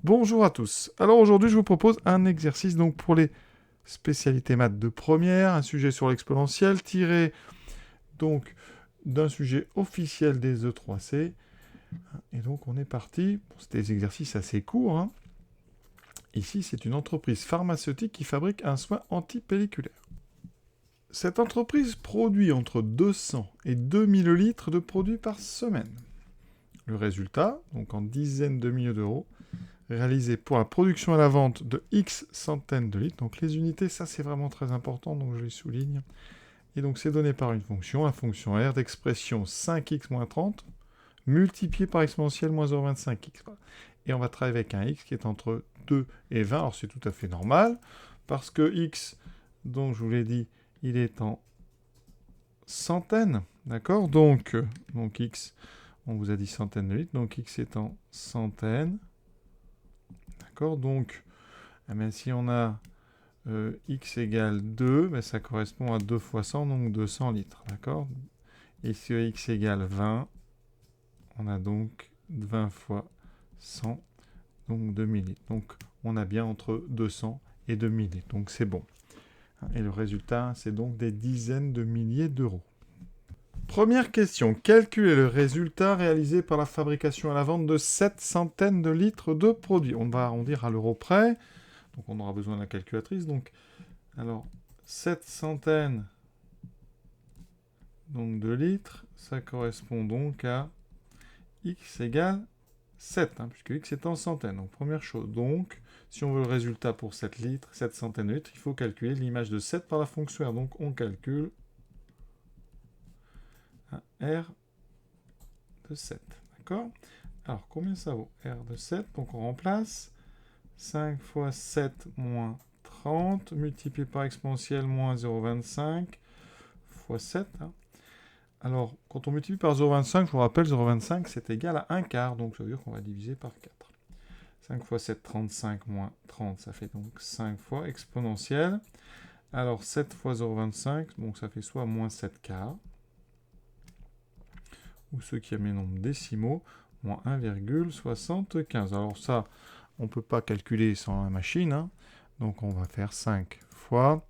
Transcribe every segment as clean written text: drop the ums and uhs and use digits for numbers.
Bonjour à tous. Alors aujourd'hui, je vous propose un exercice donc pour les spécialités maths de première, un sujet sur l'exponentielle tiré donc d'un sujet officiel des E3C. Et donc on est parti. Bon, c'était des exercices assez courts, hein. Ici, c'est une entreprise pharmaceutique qui fabrique un soin antipelliculaire. Cette entreprise produit entre 200 et 2000 litres de produits par semaine. Le résultat, donc en dizaines de milliers d'euros, réalisé pour la production et la vente de X centaines de litres. Donc les unités, ça c'est vraiment très important, donc je les souligne. Et donc c'est donné par une fonction, la fonction R d'expression 5x moins 30, multiplié par exponentielle moins 0,25x. Et on va travailler avec un x qui est entre 2 et 20. Alors c'est tout à fait normal, parce que x, donc je vous l'ai dit, il est en centaines, d'accord, donc x, on vous a dit centaines de litres, donc x est en centaines. D'accord, donc si on a x égale 2, ben, ça correspond à 2 fois 100, donc 200 litres. D'accord. Et si x égale 20, on a donc 20 fois 100, donc 2000 litres. Donc on a bien entre 200 et 2000 litres. Donc c'est bon. Et le résultat, c'est donc des dizaines de milliers d'euros. Première question. Quel est le résultat réalisé par la fabrication et la vente de 7 centaines de litres de produits? On va arrondir à l'euro près. Donc on aura besoin de la calculatrice. Donc, alors, 7 centaines donc, de litres, ça correspond donc à x égale 7, puisque x est en centaines. Donc première chose, donc, si on veut le résultat pour 7 litres, 7 centaines de litres, il faut calculer l'image de 7 par la fonction R. Donc on calcule un R de 7. D'accord? Alors combien ça vaut? R de 7, donc on remplace 5 fois 7 moins 30, multiplié par exponentielle moins 0,25, fois 7. Alors, quand on multiplie par 0,25, je vous rappelle, 0,25, c'est égal à 1 quart, donc ça veut dire qu'on va diviser par 4. 5 fois 7, 35, moins 30, ça fait donc 5 fois exponentielle. Alors, 7 fois 0,25, donc ça fait soit moins 7 quarts, ou ceux qui aiment les nombres décimaux, moins 1,75. Alors ça, on ne peut pas calculer sans la machine, donc on va faire 5 fois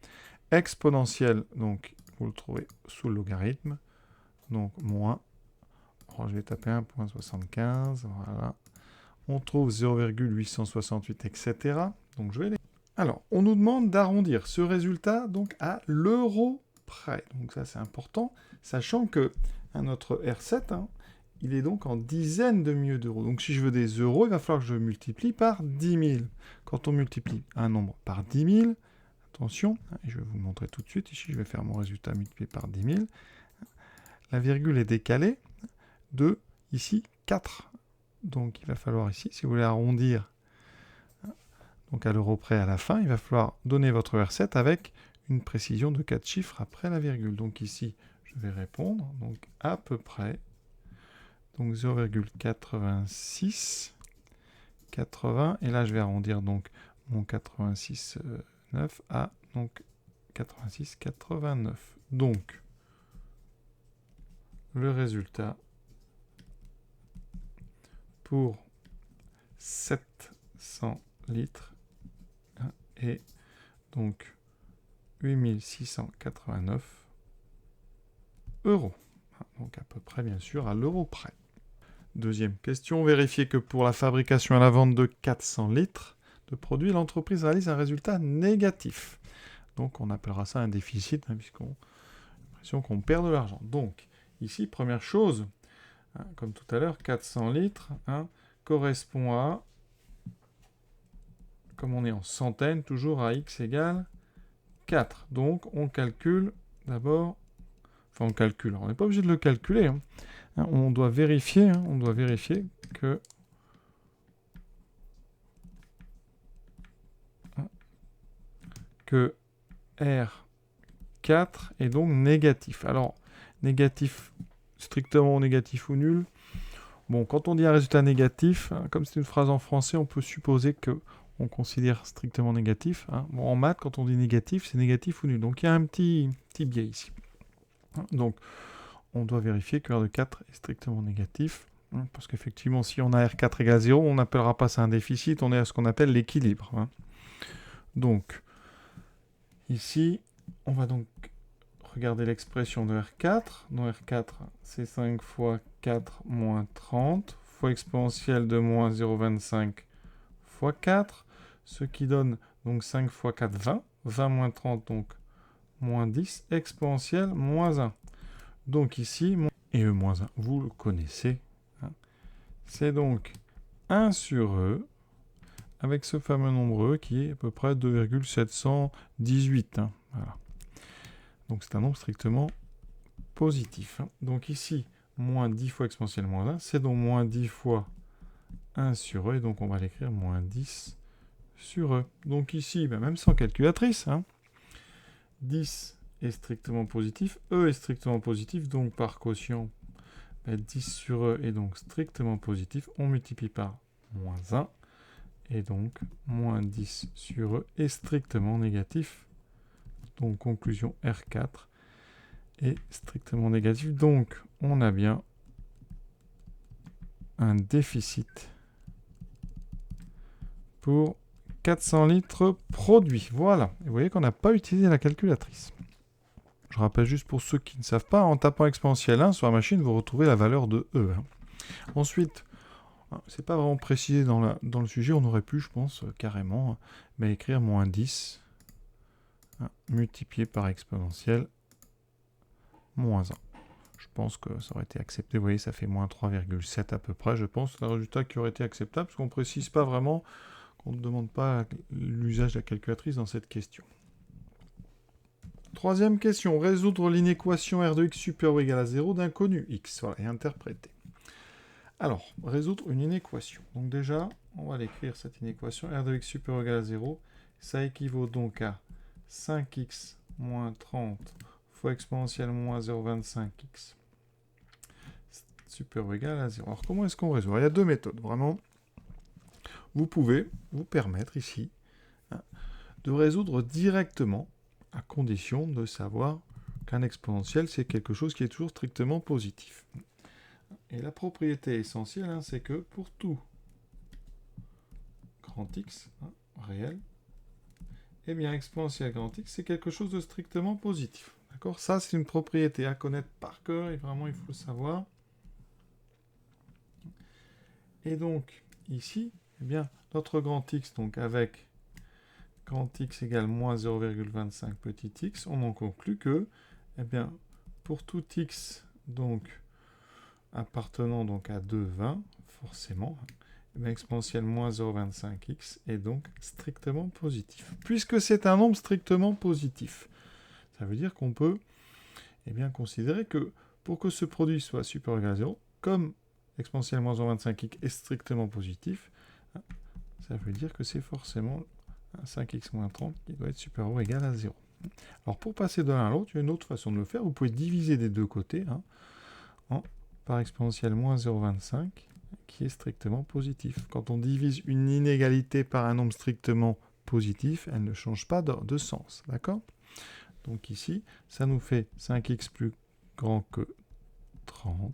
exponentielle, donc vous le trouvez sous le logarithme, donc moins, je vais taper 1,75, voilà, on trouve 0,868, etc. Donc je vais les... Alors, on nous demande d'arrondir ce résultat donc à l'euro près. Donc ça c'est important, sachant que notre R7, il est donc en dizaines de milliers d'euros. Donc si je veux des euros, il va falloir que je multiplie par 10 000. Quand on multiplie un nombre par 10 000, attention, et je vais vous le montrer tout de suite, ici je vais faire mon résultat multiplié par 10 000, la virgule est décalée de, ici, 4. Donc il va falloir ici, si vous voulez arrondir donc à l'euro près à la fin, il va falloir donner votre R7 avec une précision de 4 chiffres après la virgule. Donc ici, je vais répondre, donc à peu près, donc 0,86, 80, et là je vais arrondir donc mon 86,9 à donc 86,89. Donc, le résultat pour 700 litres est donc 8689 euros. Donc à peu près, bien sûr, à l'euro près. Deuxième question, vérifiez que pour la fabrication et la vente de 400 litres de produits, l'entreprise réalise un résultat négatif. Donc on appellera ça un déficit, puisqu'on a l'impression qu'on perd de l'argent. Donc, ici, première chose, comme tout à l'heure, 400 litres correspond à, comme on est en centaines, toujours à x égale 4. Donc, on calcule d'abord... Enfin, on calcule. On n'est pas obligé de le calculer. On doit vérifier. On doit vérifier que R4 est donc négatif. Alors, négatif, strictement négatif ou nul. Bon, quand on dit un résultat négatif, comme c'est une phrase en français, on peut supposer que on considère strictement négatif. Bon, en maths, quand on dit négatif, c'est négatif ou nul. Donc, il y a un petit biais ici. Donc, on doit vérifier que R de 4 est strictement négatif. Parce qu'effectivement, si on a R4 égale 0, on n'appellera pas ça un déficit, on est à ce qu'on appelle l'équilibre. Donc, ici, on va donc regarder l'expression de R4. Dans R4, c'est 5 fois 4 moins 30, fois exponentielle de moins 0,25 fois 4, ce qui donne donc 5 fois 4, 20. 20 moins 30, donc moins 10, exponentielle moins 1. Donc ici, et E moins 1, vous le connaissez. C'est donc 1 sur E, avec ce fameux nombre E qui est à peu près 2,718. Voilà. Donc c'est un nombre strictement positif. Donc ici, moins 10 fois exponentielle moins 1, c'est donc moins 10 fois 1 sur E, et donc on va l'écrire moins 10 sur E. Donc ici, même sans calculatrice, 10 est strictement positif, E est strictement positif, donc par quotient, 10 sur E est donc strictement positif, on multiplie par moins 1, et donc moins 10 sur E est strictement négatif. Donc conclusion R4 est strictement négatif. Donc on a bien un déficit pour 400 litres produits. Voilà. Et vous voyez qu'on n'a pas utilisé la calculatrice. Je rappelle juste pour ceux qui ne savent pas, en tapant exponentielle 1 sur la machine, vous retrouvez la valeur de E. Ensuite, c'est pas vraiment précisé dans le sujet, on aurait pu, je pense, carrément, écrire moins 10 multiplié par exponentielle moins 1. Je pense que ça aurait été accepté. Vous voyez, ça fait moins 3,7 à peu près, je pense. C'est un résultat qui aurait été acceptable, parce qu'on ne précise pas vraiment, qu'on ne demande pas l'usage de la calculatrice dans cette question. Troisième question, résoudre l'inéquation R de x supérieur ou égal à 0 d'inconnu x. Voilà, et interpréter. Alors, résoudre une inéquation. Donc déjà, on va l'écrire, cette inéquation. R de x supérieur ou égal à 0, ça équivaut donc à 5x moins 30 fois exponentielle moins 0,25x supérieur ou égal à 0. Alors, comment est-ce qu'on résout? Alors, il y a deux méthodes, vraiment. Vous pouvez vous permettre ici de résoudre directement, à condition de savoir qu'un exponentiel, c'est quelque chose qui est toujours strictement positif. Et la propriété essentielle, c'est que pour tout grand X, réel, eh bien, exponentielle grand X, c'est quelque chose de strictement positif. D'accord? Ça, c'est une propriété à connaître par cœur, et vraiment, il faut le savoir. Et donc, ici, eh bien, notre grand X, donc avec grand X égale moins 0,25 petit x, on en conclut que, eh bien, pour tout X, donc, appartenant donc à 2,20, forcément, eh bien, exponentielle moins 0,25x est donc strictement positif. Puisque c'est un nombre strictement positif, ça veut dire qu'on peut bien considérer que pour que ce produit soit supérieur ou égal à 0, comme exponentielle moins 0,25x est strictement positif, ça veut dire que c'est forcément 5x moins 30 qui doit être supérieur ou égal à 0. Alors pour passer de l'un à l'autre, il y a une autre façon de le faire. Vous pouvez diviser des deux côtés par exponentielle moins 0,25 qui est strictement positif. Quand on divise une inégalité par un nombre strictement positif, elle ne change pas de sens. D'accord? Donc ici, ça nous fait 5x plus grand que 30.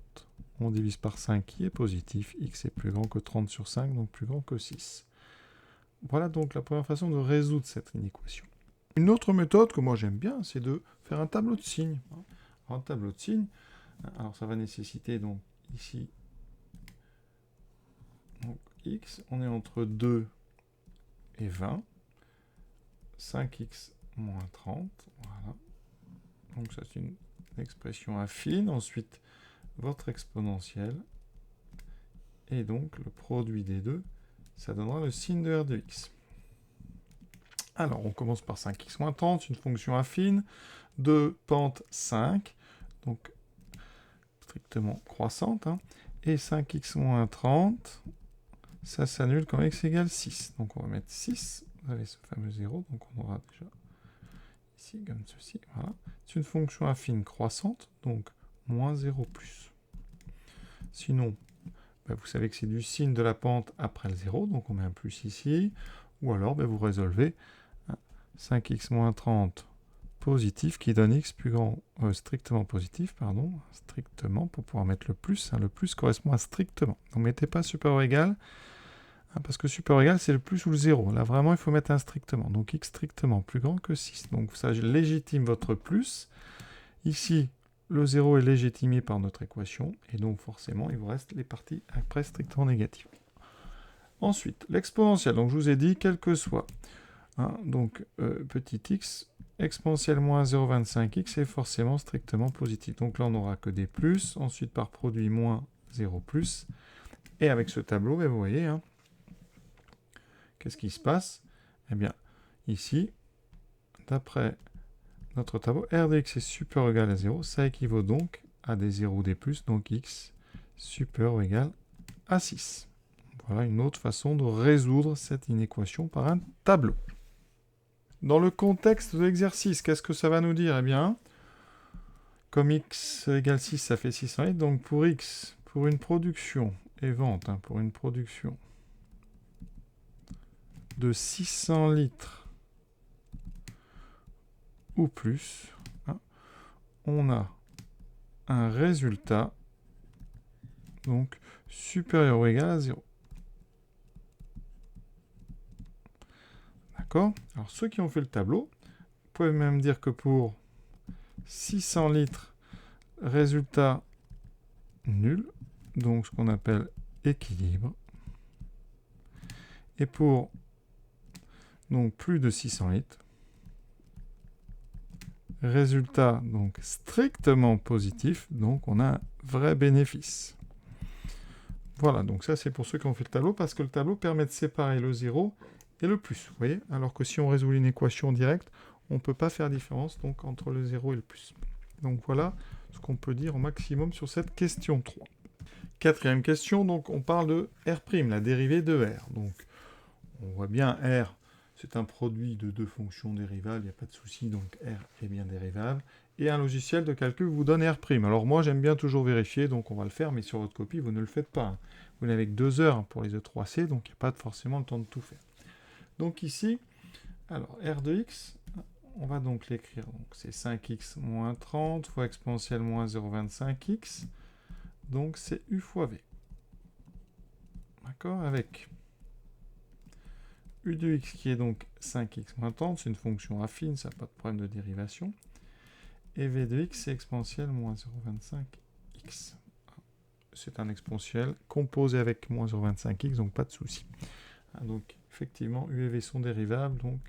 On divise par 5 qui est positif. X est plus grand que 30 sur 5, donc plus grand que 6. Voilà donc la première façon de résoudre cette inéquation. Une autre méthode que moi j'aime bien, c'est de faire un tableau de signes. Alors, un tableau de signes, alors ça va nécessiter donc ici donc x, on est entre 2 et 20, 5x moins 30, voilà. Donc ça c'est une expression affine. Ensuite, votre exponentielle, et donc le produit des deux, ça donnera le signe de R de x. Alors, on commence par 5x moins 30, une fonction affine, de pente 5, donc strictement croissante, et 5x moins 30, ça s'annule quand x égale 6. Donc on va mettre 6, vous avez ce fameux 0, donc on aura déjà ici comme ceci, voilà. C'est une fonction affine croissante, donc moins 0 plus. Sinon, vous savez que c'est du signe de la pente après le 0, donc on met un plus ici, ou alors vous résolvez 5x moins 30 positif qui donne x plus grand, strictement positif, pardon, strictement, pour pouvoir mettre le plus. Le plus correspond à strictement. Donc, mettez pas supérieur ou égal, parce que supérieur ou égal, c'est le plus ou le 0. Là, vraiment, il faut mettre un strictement. Donc, x strictement plus grand que 6. Donc, ça légitime votre plus. Ici, le 0 est légitimé par notre équation, et donc, forcément, il vous reste les parties après strictement négatives. Ensuite, l'exponentielle. Donc, je vous ai dit, quel que soit, donc, petit x, exponentielle moins 0,25x est forcément strictement positif. Donc là, on n'aura que des plus. Ensuite, par produit, moins 0 plus. Et avec ce tableau, vous voyez, qu'est-ce qui se passe? Eh bien, ici, d'après notre tableau, r de x est supérieur ou égal à 0. Ça équivaut donc à des 0 ou des plus. Donc x supérieur ou égal à 6. Voilà une autre façon de résoudre cette inéquation par un tableau. Dans le contexte de l'exercice, qu'est-ce que ça va nous dire? Eh bien, comme x égale 6, ça fait 600 litres. Donc pour x, pour une production et vente, pour une production de 600 litres ou plus, on a un résultat donc supérieur ou égal à 0. D'accord? Alors ceux qui ont fait le tableau, vous pouvez même dire que pour 600 litres, résultat nul, donc ce qu'on appelle équilibre. Et pour donc plus de 600 litres, résultat donc strictement positif, donc on a un vrai bénéfice. Voilà, donc ça c'est pour ceux qui ont fait le tableau, parce que le tableau permet de séparer le 0 et le plus, vous voyez, alors que si on résout une équation directe, on ne peut pas faire différence donc, entre le 0 et le plus. Donc voilà ce qu'on peut dire au maximum sur cette question 3. Quatrième question, donc on parle de R', la dérivée de R. Donc on voit bien R, c'est un produit de deux fonctions dérivables, il n'y a pas de souci, donc R est bien dérivable. Et un logiciel de calcul vous donne R'. Alors moi j'aime bien toujours vérifier, donc on va le faire, mais sur votre copie vous ne le faites pas. Vous n'avez que 2 heures pour les E3C, donc il n'y a pas forcément le temps de tout faire. Donc ici, alors R de x, on va donc l'écrire, donc c'est 5x moins 30 fois exponentielle moins 0,25x, donc c'est u fois v. D'accord? Avec u de x qui est donc 5x moins 30, c'est une fonction affine, ça n'a pas de problème de dérivation. Et v de x, c'est exponentielle moins 0,25x. C'est un exponentiel composé avec moins 0,25x, donc pas de souci. Donc effectivement, u et v sont dérivables, donc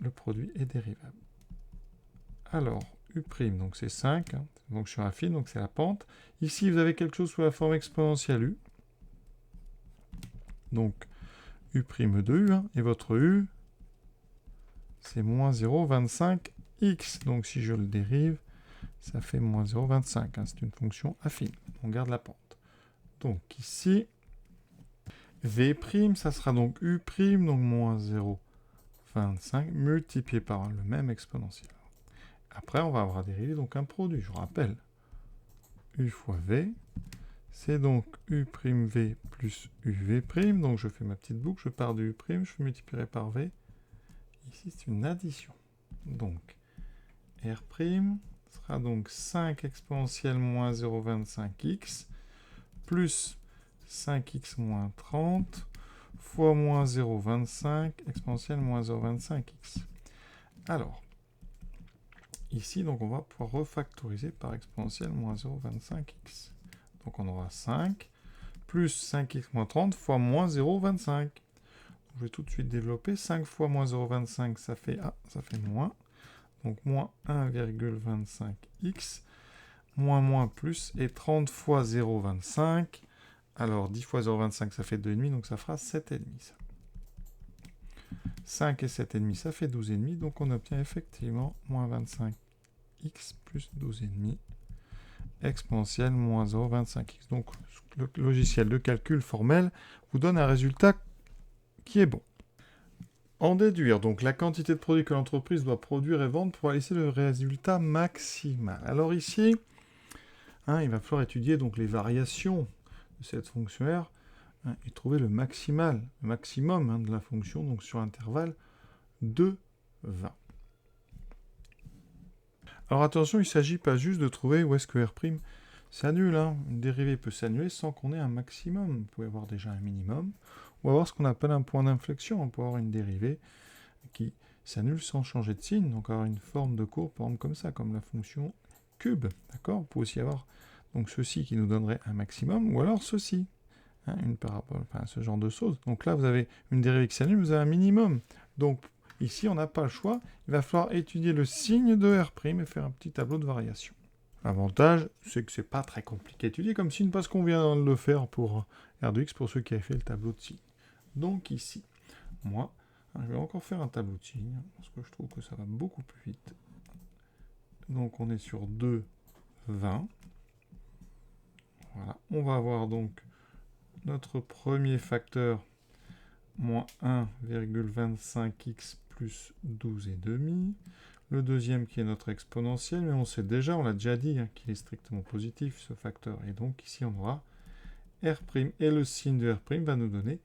le produit est dérivable. Alors, u', donc c'est 5, donc sur affine, donc c'est la pente. Ici, vous avez quelque chose sous la forme exponentielle u. Donc, u' de u, et votre u, c'est moins 0,25x. Donc, si je le dérive, ça fait moins 0,25. C'est une fonction affine. On garde la pente. Donc, ici, v', ça sera donc u', donc moins 0,25, multiplié par le même exponentiel. Après, on va avoir dérivé donc un produit. Je rappelle, u fois v, c'est donc u'v plus uv'. Donc je fais ma petite boucle, je pars de u', je multiplierai par v. Ici, c'est une addition. Donc, r' sera donc 5 exponentielle moins 0,25x plus 5x moins 30 fois moins 0,25 exponentielle moins 0,25x. Alors, ici, donc, on va pouvoir refactoriser par exponentielle moins 0,25x. Donc on aura 5 plus 5x moins 30 fois moins 0,25. Je vais tout de suite développer. 5 fois moins 0,25, ça fait moins. Donc moins 1,25x. Moins plus et 30 fois 0,25. Alors 10 fois 0,25, ça fait 2,5, donc ça fera 7,5. 5 et 7,5, ça fait 12,5. Donc on obtient effectivement moins 25x plus 12,5 exponentielle moins 0,25x. Donc le logiciel de calcul formel vous donne un résultat qui est bon. En déduire, donc la quantité de produits que l'entreprise doit produire et vendre pour laisser le résultat maximal. Alors ici, il va falloir étudier donc les variations de cette fonction R et trouver le maximum de la fonction donc sur intervalle de 20. Alors attention, il ne s'agit pas juste de trouver où est-ce que R' s'annule. Hein. Une dérivée peut s'annuler sans qu'on ait un maximum. Vous pouvez avoir déjà un minimum, ou avoir ce qu'on appelle un point d'inflexion. On peut avoir une dérivée qui s'annule sans changer de signe, donc avoir une forme de courbe, par exemple comme ça, comme la fonction cube. D'accord. Vous pouvez aussi avoir donc ceci qui nous donnerait un maximum, ou alors ceci, hein, une parabole, enfin ce genre de choses. Donc là, vous avez une dérivée qui s'annule, vous avez un minimum. Donc ici, on n'a pas le choix. Il va falloir étudier le signe de R' et faire un petit tableau de variation. L'avantage, c'est que c'est pas très compliqué à étudier comme signe parce qu'on vient de le faire pour R de x pour ceux qui avaient fait le tableau de signe. Donc ici, moi, je vais encore faire un tableau de signe parce que je trouve que ça va beaucoup plus vite. Donc on est sur 2, 20. Voilà. On va avoir donc notre premier facteur, moins 1,25x plus 12,5. Le deuxième qui est notre exponentielle, mais on sait déjà, on l'a déjà dit, hein, qu'il est strictement positif ce facteur. Et donc ici on aura R' et le signe de R' va nous donner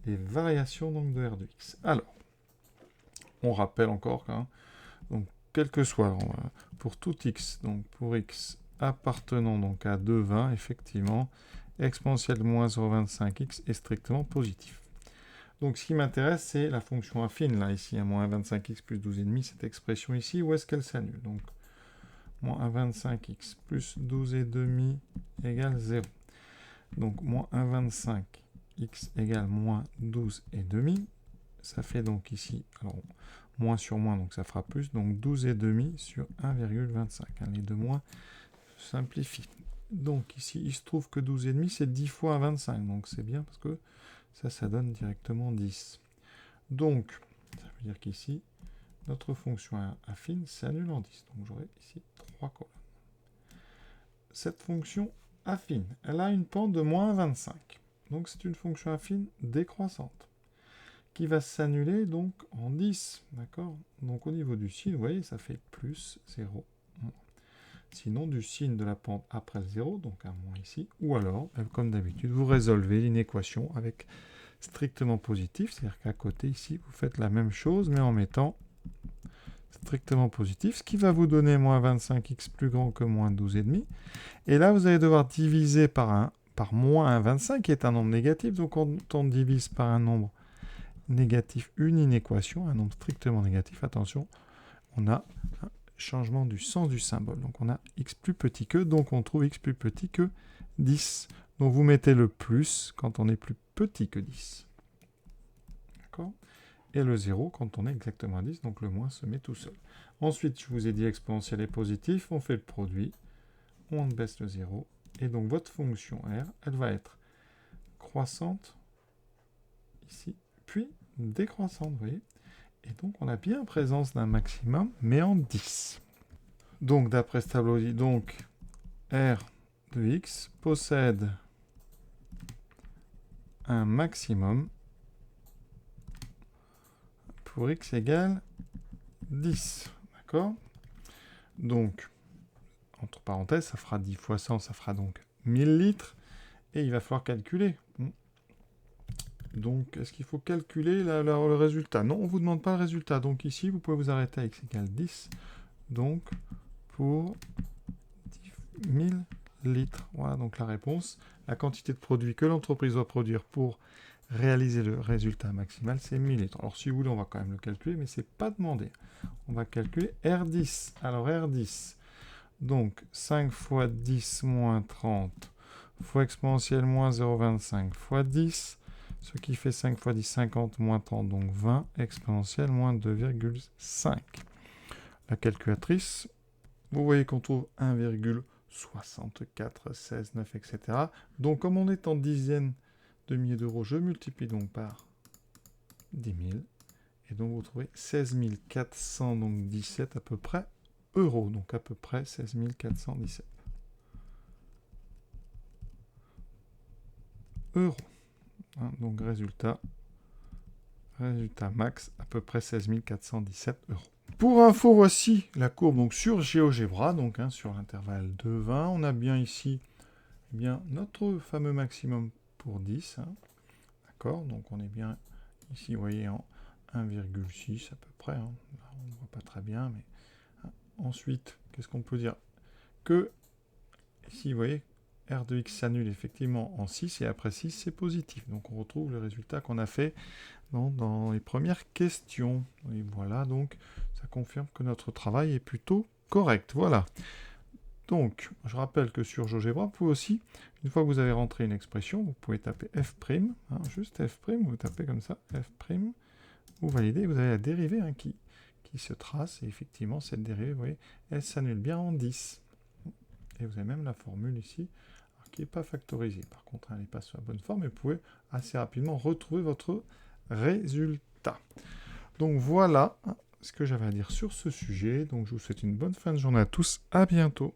les variations donc, de R de x. Alors, on rappelle encore que, donc, quel que soit, pour tout x, donc pour x appartenant donc à 2,20, effectivement, exponentielle de moins 0,25x est strictement positif. Donc ce qui m'intéresse, c'est la fonction affine, là, ici, à moins 25x plus 12,5, cette expression ici, où est-ce qu'elle s'annule? Donc, moins 1,25x plus 12,5 égale 0. Donc, moins 1,25x égale moins 12,5. Ça fait donc ici, alors, moins sur moins, donc ça fera plus, donc 12,5 sur 1,25. Hein, les deux moins simplifient. Donc ici, il se trouve que 12,5, c'est 10 fois 1,25, donc c'est bien parce que ça donne directement 10. Donc, ça veut dire qu'ici, notre fonction affine s'annule en 10. Donc j'aurai ici 3 colonnes. Cette fonction affine, elle a une pente de moins 25. Donc c'est une fonction affine décroissante qui va s'annuler donc en 10. D'accord? Donc au niveau du signe, vous voyez, ça fait plus 0, moins. Sinon, du signe de la pente après le 0, donc un moins ici, ou alors, comme d'habitude, vous résolvez l'inéquation avec strictement positif, c'est-à-dire qu'à côté ici, vous faites la même chose, mais en mettant strictement positif, ce qui va vous donner moins 25x plus grand que moins 12,5. Et là, vous allez devoir diviser par moins 1,25, qui est un nombre négatif. Donc, quand on divise par un nombre négatif une inéquation, un nombre strictement négatif, attention, on a un changement du sens du symbole. Donc, on a x plus petit que, donc on trouve x plus petit que 10. Donc, vous mettez le plus quand on est plus petit que 10. D'accord ? Et le 0 quand on est exactement à 10, donc le moins se met tout seul. Ensuite, je vous ai dit exponentielle et positif, on fait le produit, on baisse le 0, et donc votre fonction R, elle va être croissante, ici, puis décroissante, vous voyez. Et donc on a bien présence d'un maximum, mais en 10. Donc d'après ce tableau, donc R de x possède un maximum pour x égale 10. D'accord? Donc, entre parenthèses, ça fera 10 fois 100, ça fera donc 1000 litres. Et il va falloir calculer. Donc, est-ce qu'il faut calculer le résultat? Non, on ne vous demande pas le résultat. Donc ici, vous pouvez vous arrêter à x égale 10. Donc, pour 10 000 litres. Voilà donc la réponse. La quantité de produit que l'entreprise doit produire pour réaliser le résultat maximal, c'est 1000 litres. Alors, si vous voulez, on va quand même le calculer, mais ce n'est pas demandé. On va calculer R10. Alors, R10. Donc, 5 fois 10 moins 30 fois exponentielle moins 0,25 fois 10, ce qui fait 5 fois 10, 50 moins 30, donc 20, exponentielle moins 2,5. La calculatrice, vous voyez qu'on trouve 1,64, 16, 9, etc. Donc, comme on est en dizaines de milliers d'euros, je multiplie donc par 10 000. Et donc, vous trouvez 16 417 à peu près euros. Donc, à peu près 16 417 euros. Hein, donc, résultat max, à peu près 16 417 euros. Pour info, voici la courbe donc, sur GeoGebra, donc sur l'intervalle de 20. On a bien ici notre fameux maximum pour 10. D'accord? Donc, on est bien ici, vous voyez, en 1,6 à peu près. Là, on ne voit pas très bien, mais ensuite, qu'est-ce qu'on peut dire? Que, ici, vous voyez, R de x s'annule effectivement en 6, et après 6, c'est positif. Donc on retrouve le résultat qu'on a fait dans les premières questions. Et voilà, donc ça confirme que notre travail est plutôt correct. Voilà. Donc, je rappelle que sur GeoGebra, vous pouvez aussi, une fois que vous avez rentré une expression, vous pouvez taper f', juste f', vous tapez comme ça, f', vous validez, vous avez la dérivée qui se trace, et effectivement, cette dérivée, vous voyez, elle s'annule bien en 10. Et vous avez même la formule ici, qui n'est pas factorisée. Par contre, elle n'est pas sur la bonne forme, et vous pouvez assez rapidement retrouver votre résultat. Donc voilà ce que j'avais à dire sur ce sujet. Donc je vous souhaite une bonne fin de journée à tous. À bientôt.